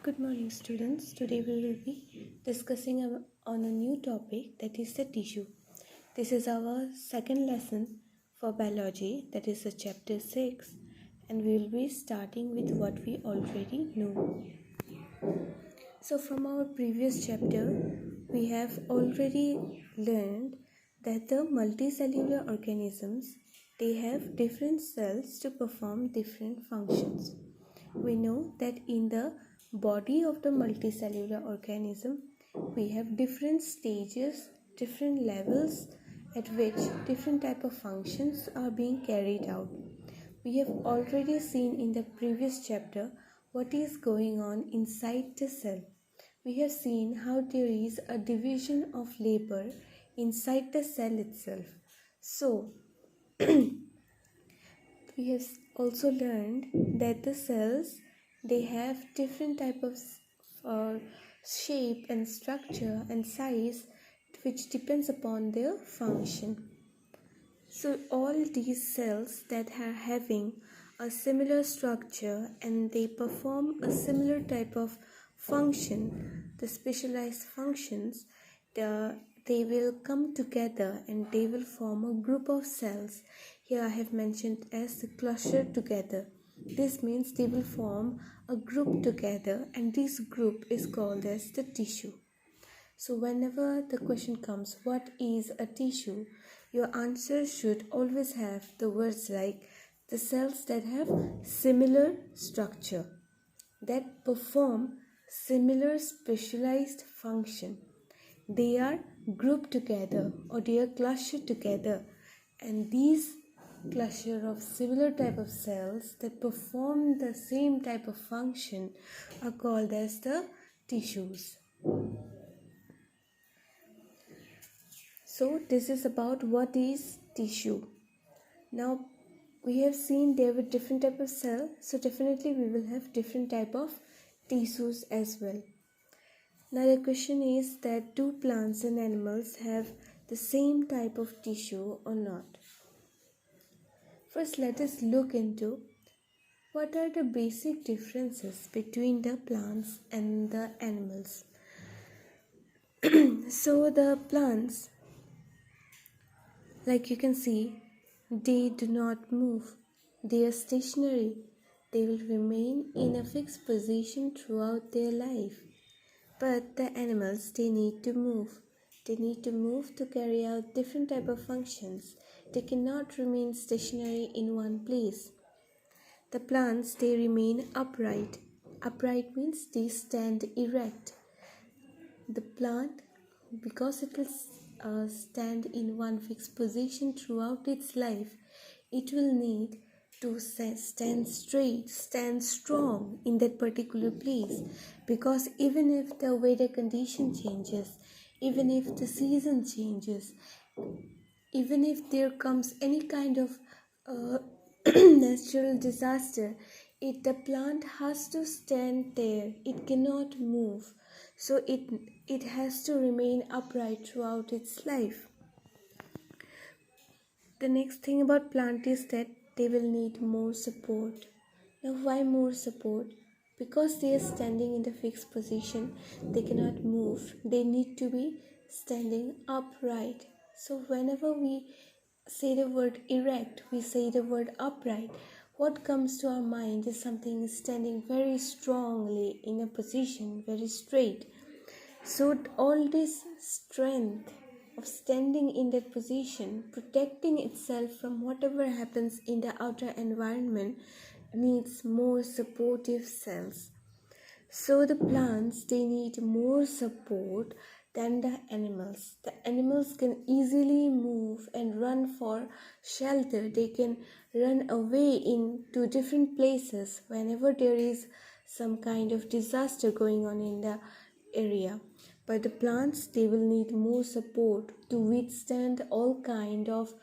Good morning, students. Today we will be discussing on a new topic, that is the tissue. This is our second lesson for biology, that is the chapter 6, and we will be starting with what we already know. So from our previous chapter, we have already learned that the multicellular organisms, they have different cells to perform different functions. We know that in the body of the multicellular organism, we have different stages, different levels at which different type of functions are being carried out. We have already seen in the previous chapter what is going on inside the cell. We have seen how there is a division of labor inside the cell itself. So, we have also learned that the cells, they have different type of shape and structure and size which depends upon their function. So all these cells that are having a similar structure and they perform a similar type of function, the specialized functions, they will come together and they will form a group of cells. Here I have mentioned as the cluster together. This means they will form a group together, and this group is called as the tissue. So whenever the question comes, what is a tissue? Your answer should always have the words like the cells that have similar structure, that perform similar specialized function. They are grouped together or they are clustered together, and these cluster of similar type of cells that perform the same type of function are called as the tissues. So this is about what is tissue. Now we have seen there were different type of cell, so definitely we will have different type of tissues as well. Now the question is that do plants and animals have the same type of tissue or not? First, let us look into what are the basic differences between the plants and the animals. So the plants, like you can see, they do not move. They are stationary. They will remain in a fixed position throughout their life. But the animals, they need to move. They need to move to carry out different type of functions. They cannot remain stationary in one place. The plants, they remain upright. Upright means they stand erect. The plant, because it will stand in one fixed position throughout its life, it will need to stand straight, stand strong in that particular place, because even if the weather condition changes, even if the season changes, even if there comes any kind of natural disaster, the plant has to stand there. It cannot move, so it has to remain upright throughout its life. The next thing about plant is that they will need more support. Now why more support? Because they are standing in the fixed position, they cannot move. They need to be standing upright. So whenever we say the word erect, we say the word upright, what comes to our mind is something standing very strongly in a position, very straight. So all this strength of standing in that position, protecting itself from whatever happens in the outer environment, needs more supportive cells. So the plants, they need more support than the animals. The animals can easily move and run for shelter. They can run away into different places whenever there is some kind of disaster going on in the area. But the plants, they will need more support to withstand all kind of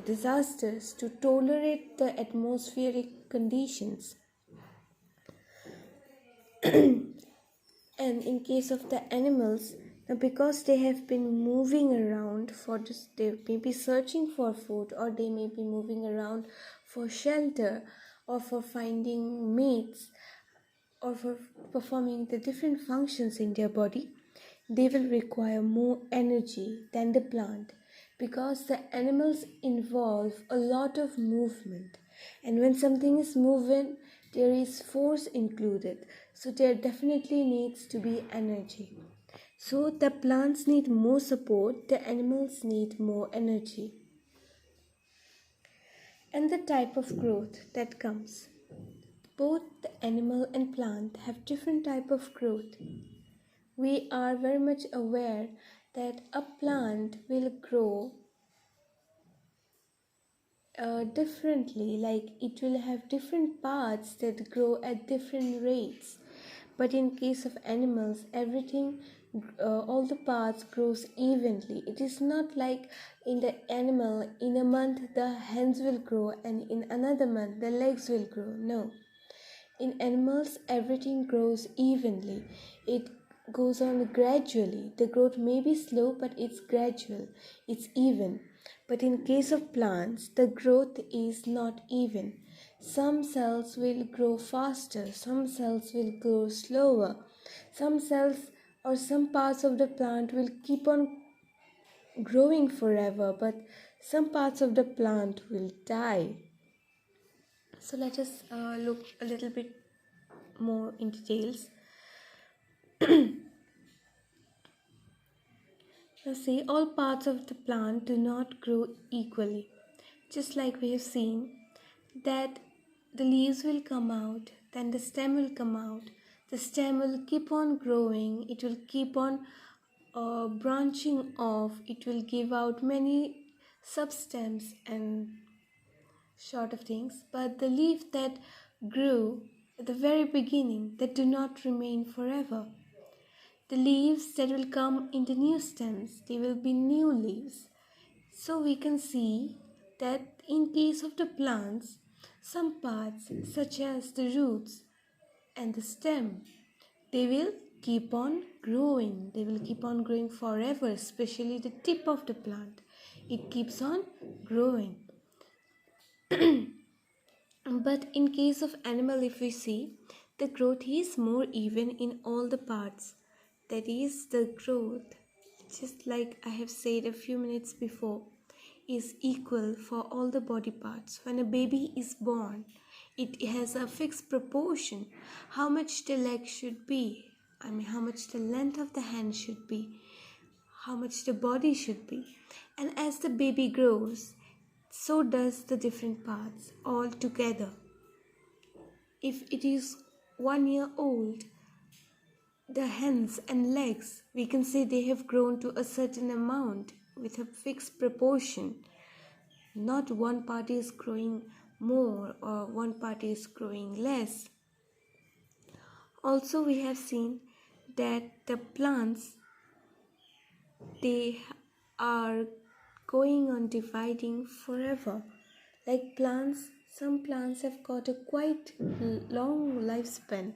disasters, to tolerate the atmospheric conditions. And in case of the animals, because they have been moving around for this, they may be searching for food, or they may be moving around for shelter or for finding mates, or for performing the different functions in their body, they will require more energy than the plant, because the animals involve a lot of movement, and when something is moving there is force included, so there definitely needs to be energy. So the plants need more support, the animals need more energy. And the type of growth that comes, both the animal and plant have different type of growth. We are very much aware that a plant will grow differently, like it will have different parts that grow at different rates. But in case of animals, everything, all the parts grows evenly. It is not like in the animal, in a month the hands will grow and in another month the legs will grow. No, in animals, everything grows evenly. It goes on gradually. The growth may be slow, but it's gradual, it's even. But in case of plants, the growth is not even. Some cells will grow faster, some cells will grow slower. Some cells or some parts of the plant will keep on growing forever, but some parts of the plant will die. So let us look a little bit more in details. Now see, all parts of the plant do not grow equally. Just like we have seen that the leaves will come out, then the stem will come out. The stem will keep on growing, it will keep on branching off, it will give out many substems and sort of things. But the leaf that grew at the very beginning, that do not remain forever. The leaves that will come in the new stems, they will be new leaves. So we can see that in case of the plants, some parts such as the roots and the stem, they will keep on growing. They will keep on growing forever, especially the tip of the plant. It keeps on growing. But in case of animal, if we see, the growth is more even in all the parts. That is, the growth, just like I have said a few minutes before, is equal for all the body parts. When a baby is born, it has a fixed proportion how much the leg should be, how much the length of the hand should be, how much the body should be. And as the baby grows, so does the different parts all together. If it is 1 year old, the hands and legs, we can say they have grown to a certain amount with a fixed proportion. Not one part is growing more or one part is growing less. Also, we have seen that the plants, they are going on dividing forever. Like plants, some plants have got a quite long lifespan.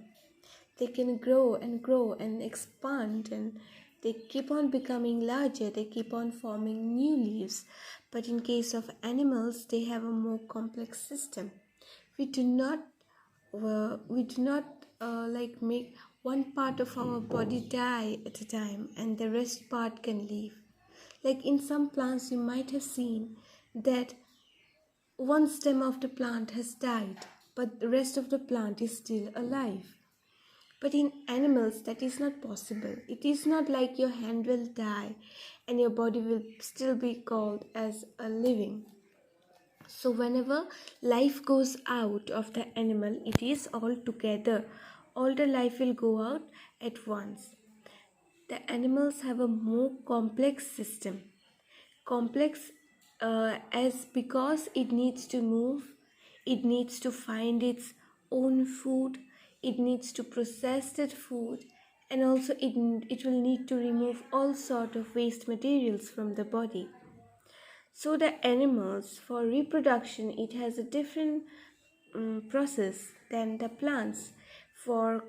They can grow and expand, and they keep on becoming larger, they keep on forming new leaves. But in case of animals, they have a more complex system. We do not like make one part of our body die at a time and the rest part can live. Like in some plants, you might have seen that one stem of the plant has died, but the rest of the plant is still alive. But in animals, that is not possible. It is not like your hand will die and your body will still be called as a living. So whenever life goes out of the animal, it is all together. All the life will go out at once. The animals have a more complex system. Complex as because it needs to move, it needs to find its own food, it needs to process that food, and also it will need to remove all sort of waste materials from the body. So the animals, for reproduction, it has a different process than the plants. For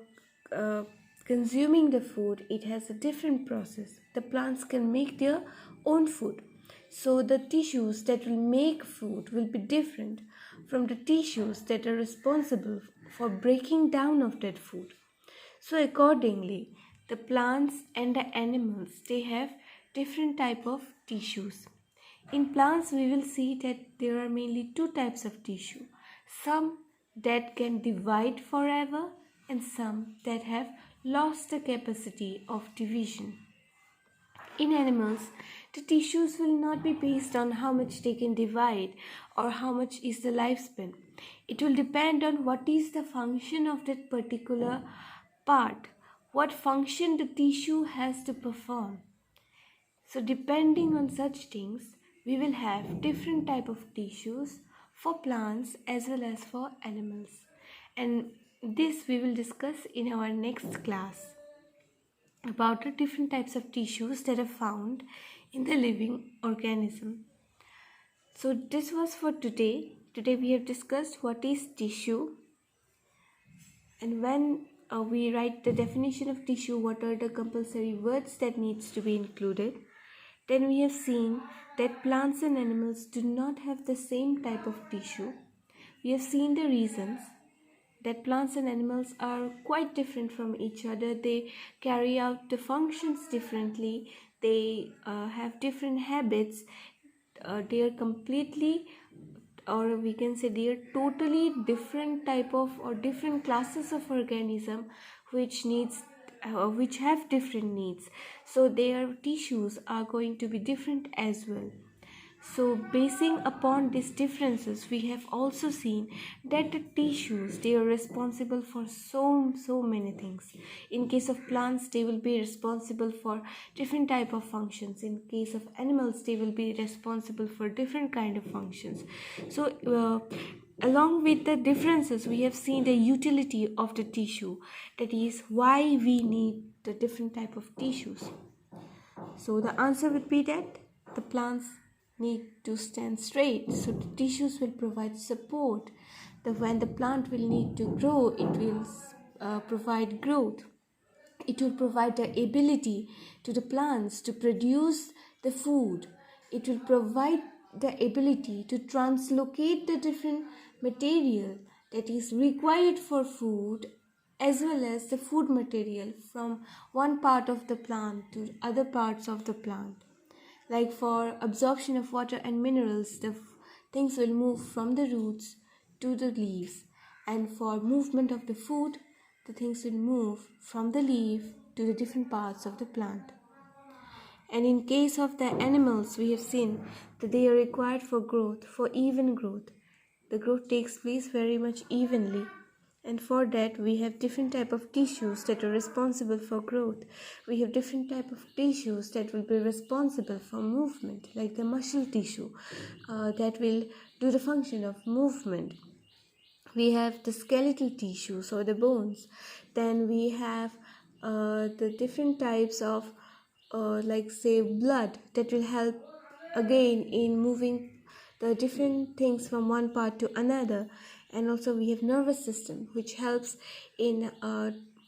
consuming the food, it has a different process. The plants can make their own food, so the tissues that will make food will be different from the tissues that are responsible for breaking down of that food. So accordingly, the plants and the animals, they have different type of tissues. In plants we will see that there are mainly two types of tissue, some that can divide forever and some that have lost the capacity of division. In animals, the tissues will not be based on how much they can divide or how much is the lifespan. It will depend on what is the function of that particular part, what function the tissue has to perform. So depending on such things, we will have different type of tissues for plants as well as for animals. And this we will discuss in our next class about the different types of tissues that are found in the living organism. So this was for today. Today we have discussed what is tissue, and when we write the definition of tissue, what are the compulsory words that needs to be included. Then we have seen that plants and animals do not have the same type of tissue. We have seen the reasons that plants and animals are quite different from each other. They carry out the functions differently. They have different habits. They are completely, or we can say they are totally different type of or different classes of organism which have different needs. So their tissues are going to be different as well. So basing upon these differences, we have also seen that the tissues, they are responsible for so many things. In case of plants, they will be responsible for different type of functions. In case of animals, they will be responsible for different kind of functions. So along with the differences, we have seen the utility of the tissue, that is why we need the different type of tissues. So the answer would be that the plants need to stand straight, so the tissues will provide support. When the plant will need to grow, it will provide growth. It will provide the ability to the plants to produce the food. It will provide the ability to translocate the different material that is required for food, as well as the food material from one part of the plant to other parts of the plant. Like for absorption of water and minerals, the things will move from the roots to the leaves, and for movement of the food, the things will move from the leaf to the different parts of the plant. And in case of the animals, we have seen that they are required for growth, for even growth. The growth takes place very much evenly, and for that we have different type of tissues that are responsible for growth. We have different type of tissues that will be responsible for movement, like the muscle tissue that will do the function of movement. We have the skeletal tissues or the bones. Then we have the different types of like say blood that will help again in moving the different things from one part to another. And also we have nervous system, which helps in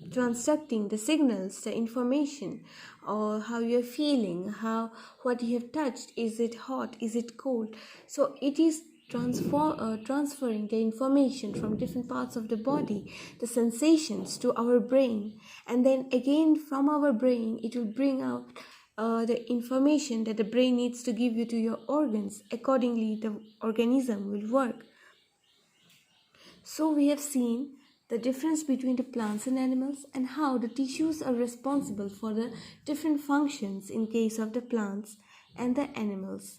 transducting the signals, the information, or how you're feeling, what you have touched, is it hot, is it cold. So it is transferring the information from different parts of the body, the sensations, to our brain, and then again from our brain it will bring out the information that the brain needs to give you to your organs. Accordingly, the organism will work. So we have seen the difference between the plants and animals, and how the tissues are responsible for the different functions in case of the plants and the animals.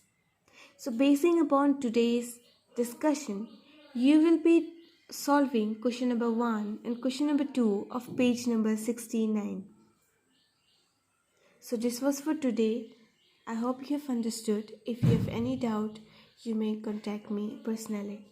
So basing upon today's discussion, you will be solving question number 1 and question number 2 of page number 69. So this was for today. I hope you have understood. If you have any doubt, you may contact me personally.